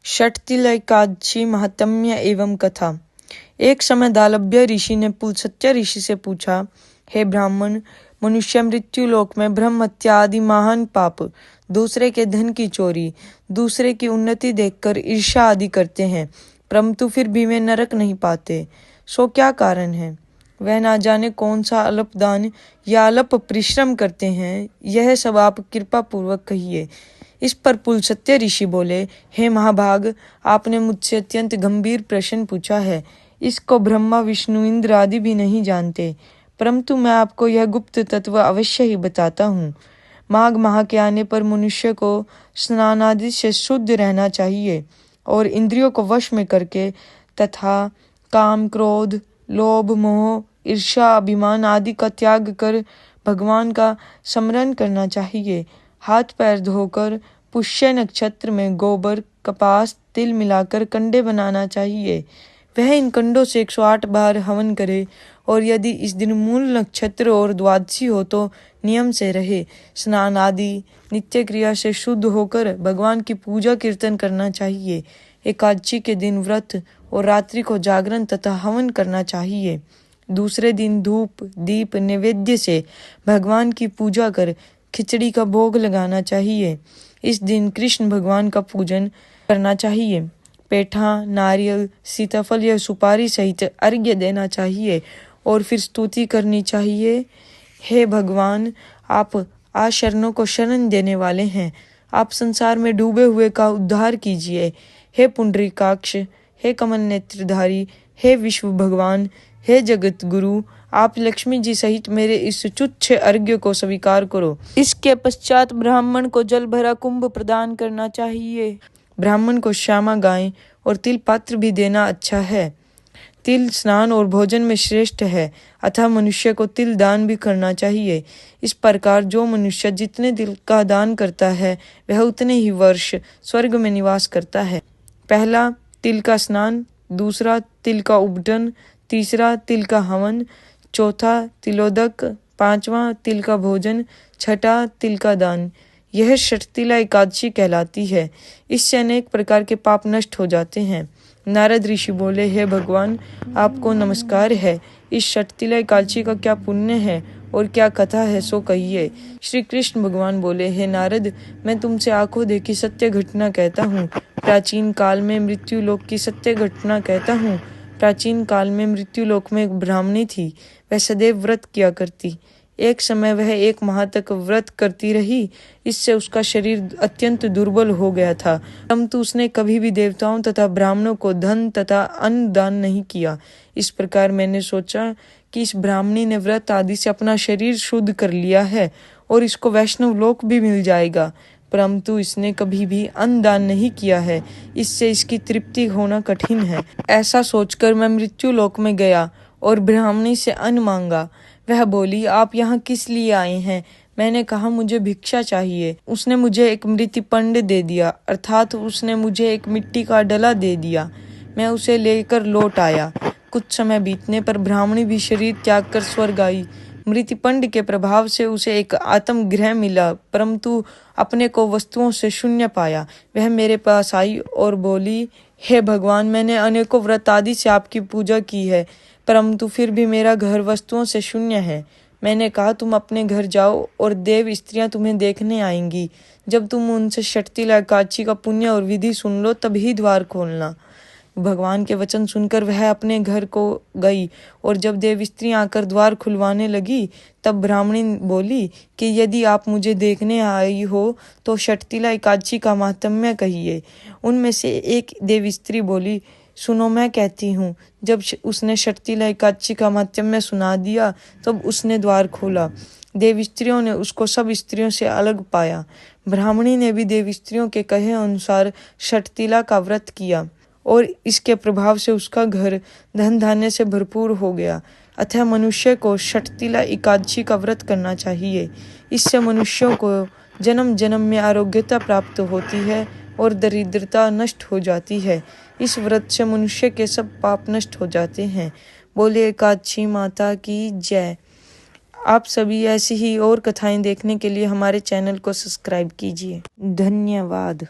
षट्तिल एकादशी महात्म्य एवं कथा। एक समय दालभ्य ऋषि ने पुलस्त्य ऋषि से पूछा, हे ब्राह्मण, मनुष्य मृत्यु लोक में ब्रह्म हत्या आदि महान पाप, दूसरे के धन की चोरी, दूसरे की उन्नति देखकर ईर्ष्या आदि करते हैं, परंतु फिर भी वे नरक नहीं पाते। सो क्या कारण है? वह ना जाने कौन सा अल्प दान या अल्प परिश्रम करते हैं। यह सब आप कृपा पूर्वक कहिए। इस पर पुलस्त्य ऋषि बोले, हे महाभाग, आपने मुझसे अत्यंत गंभीर प्रश्न पूछा है। इसको ब्रह्मा विष्णु इंद्र आदि भी नहीं जानते, परंतु मैं आपको यह गुप्त तत्व अवश्य ही बताता हूँ। माघ माह के आने पर मनुष्य को स्नान आदि से शुद्ध रहना चाहिए और इंद्रियों को वश में करके तथा काम, क्रोध, लोभ, मोह, ईर्ष्या, अभिमान आदि का त्याग कर भगवान का स्मरण करना चाहिए। हाथ पैर धोकर पुष्य नक्षत्र में गोबर, कपास, तिल मिलाकर कंडे बनाना चाहिए। वह इन कंडों से 108 बार हवन करे और यदि इस दिन मूल नक्षत्र और द्वादशी हो तो नियम से रहे। स्नान आदि नित्य क्रिया से शुद्ध होकर भगवान की पूजा कीर्तन करना चाहिए। एकादशी के दिन व्रत और रात्रि को जागरण तथा हवन करना चाहिए। दूसरे दिन धूप, दीप, नैवेद्य से भगवान की पूजा कर खिचड़ी का भोग लगाना चाहिए। इस दिन कृष्ण भगवान का पूजन करना चाहिए। पेठा, नारियल, सीताफल या सुपारी सहित अर्घ्य देना चाहिए और फिर स्तुति करनी चाहिए। हे भगवान, आप आशरणों को शरण देने वाले हैं। आप संसार में डूबे हुए का उद्धार कीजिए। हे पुंडरीकाक्ष, हे कमल नेत्रधारी, हे विश्व भगवान, हे जगत गुरु, आप लक्ष्मी जी सहित मेरे इस तुच्छ अर्घ्य को स्वीकार करो। इसके पश्चात ब्राह्मण को जल भरा कुंभ प्रदान करना चाहिए। ब्राह्मण को श्यामा गाय और तिल पात्र भी देना अच्छा है। तिल स्नान और भोजन में श्रेष्ठ है, अतः मनुष्य को तिल दान भी करना चाहिए। इस प्रकार जो मनुष्य जितने तिल का दान करता है वह उतने ही वर्ष स्वर्ग में निवास करता है। पहला तिल का स्नान, दूसरा तिल का उबटन, तीसरा तिल का हवन, चौथा तिलोदक, पांचवा तिल का भोजन, छठा तिल का दान। यह षट्तिला एकादशी कहलाती है। इससे अनेक प्रकार के पाप नष्ट हो जाते हैं। नारद ऋषि बोले, हे भगवान, आपको नमस्कार है। इस षट्तिला एकादशी का क्या पुण्य है और क्या कथा है, सो कहिए। श्री कृष्ण भगवान बोले, हे नारद, मैं तुमसे आंखों देखी सत्य घटना कहता हूँ। प्राचीन काल में मृत्यु लोक की सत्य घटना कहता हूँ। प्राचीन काल में मृत्यु लोक में एक ब्राह्मणी थी। वह सदैव व्रत किया करती। एक समय वह 1 माह तक व्रत करती रही। इससे उसका शरीर अत्यंत दुर्बल हो गया था, परंतु उसने कभी भी देवताओं तथा ब्राह्मणों को धन तथा अन्न दान नहीं किया। इस प्रकार मैंने सोचा कि इस ब्राह्मणी ने व्रत आदि से अपना शरीर शुद्ध कर लिया है और इसको वैष्णव लोक भी मिल जाएगा, परंतु इसने कभी भी अन्न दान नहीं किया है। इससे इसकी तृप्ति होना कठिन है। ऐसा सोचकर मैं मृत्यु लोक में गया और ब्राह्मणी से अन्न मांगा। वह बोली, आप यहाँ किस लिए आए हैं? मैंने कहा, मुझे भिक्षा चाहिए। उसने मुझे एक मृतिपंड दे दिया, अर्थात उसने मुझे एक मिट्टी का डला दे दिया। मैं उसे लेकर लौट आया। कुछ समय बीतने पर ब्राह्मणी भी शरीर त्याग कर स्वर्ग आई। मृतिपंड के प्रभाव से उसे एक आत्मगृह मिला, परंतु अपने को वस्तुओं से शून्य पाया। वह मेरे पास आई और बोली, हे भगवान, मैंने अनेकों व्रत आदि से आपकी पूजा की है, परंतु फिर भी मेरा घर वस्तुओं से शून्य है। मैंने कहा, तुम अपने घर जाओ और देव स्त्रियां तुम्हें देखने आएंगी। जब तुम उनसे षट्तिला एकादशी का पुण्य और विधि सुन लो तब ही द्वार खोलना। भगवान के वचन सुनकर वह अपने घर को गई और जब देव स्त्रियां आकर द्वार खुलवाने लगी तब ब्राह्मणी बोली कि यदि आप मुझे देखने आई हो तो षट्तिला एकादशी का महात्म्य कहिए। उनमें से एक देव स्त्री बोली, सुनो, मैं कहती हूँ। जब उसने षट्तिला एकादशी का महात्म्य सुना दिया तब उसने द्वार खोला। देव स्त्रियों ने उसको सब स्त्रियों से अलग पाया। ब्राह्मणी ने भी देव स्त्रियों के कहे अनुसार षट्तिला का व्रत किया और इसके प्रभाव से उसका घर धन धान्य से भरपूर हो गया। अतः मनुष्य को षट्तिला एकादशी का व्रत करना चाहिए। इससे मनुष्यों को जन्म जन्म में आरोग्यता प्राप्त होती है और दरिद्रता नष्ट हो जाती है। इस व्रत से मनुष्य के सब पाप नष्ट हो जाते हैं। बोले एकादशी माता की जय। आप सभी ऐसी ही और कथाएं देखने के लिए हमारे चैनल को सब्सक्राइब कीजिए। धन्यवाद।